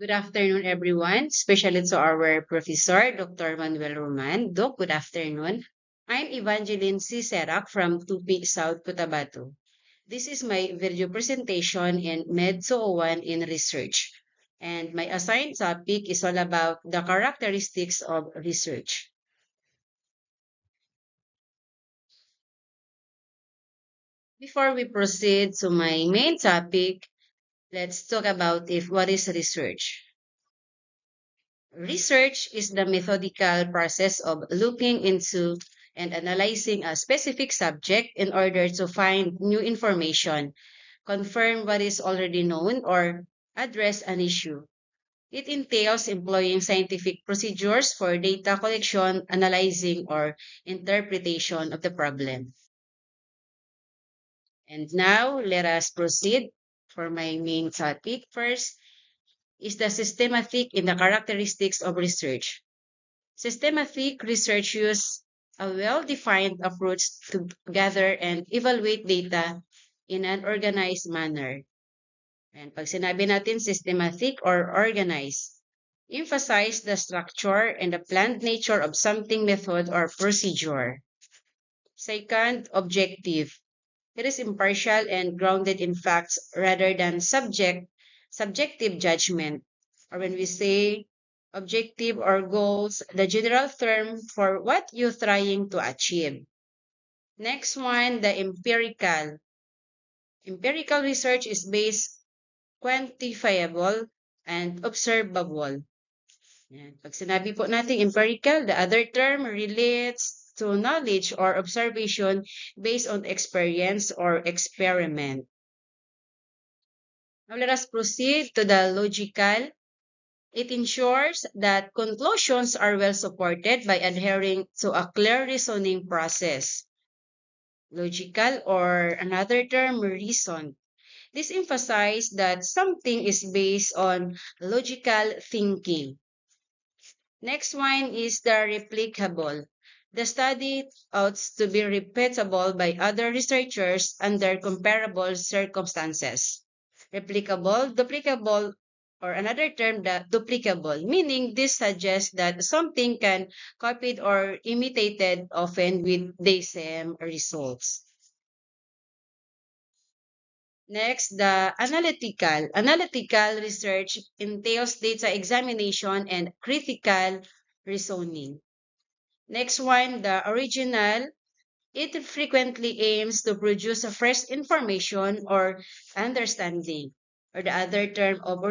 Good afternoon, everyone, especially to our professor, Dr. Manuel Roman. Doc, good afternoon. I'm Evangeline C. Serac from Tupi, South Cotabato. This is my video presentation in Med 201 in research. And my assigned topic is all about the characteristics of research. Before we proceed to my main topic, let's talk about what is research. Research is the methodical process of looking into and analyzing a specific subject in order to find new information, confirm what is already known, or address an issue. It entails employing scientific procedures for data collection, analyzing, or interpretation of the problem. And now, let us proceed for my main topic. First is the systematic in the characteristics of research. Systematic research uses a well-defined approach to gather and evaluate data in an organized manner. And pag sinabi natin systematic or organized, emphasize the structure and the planned nature of something method or procedure. Second, objective. It is impartial and grounded in facts rather than subjective judgment. Or when we say objective or goals, the general term for what you're trying to achieve. Next one, the empirical. Empirical research is based quantifiable and observable. Yan. Pag sinabi po natin empirical, the other term relates to knowledge or observation based on experience or experiment. Now let us proceed to the logical. It ensures that conclusions are well supported by adhering to a clear reasoning process. Logical, or another term, reason. This emphasizes that something is based on logical thinking. Next one is the replicable. The study ought to be repeatable by other researchers under comparable circumstances. Replicable, duplicable, or another term, the duplicable, meaning this suggests that something can copied or imitated often with the same results. Next, the analytical. Analytical research entails data examination and critical reasoning. Next one, the original. It frequently aims to produce a fresh information or understanding, or the other term of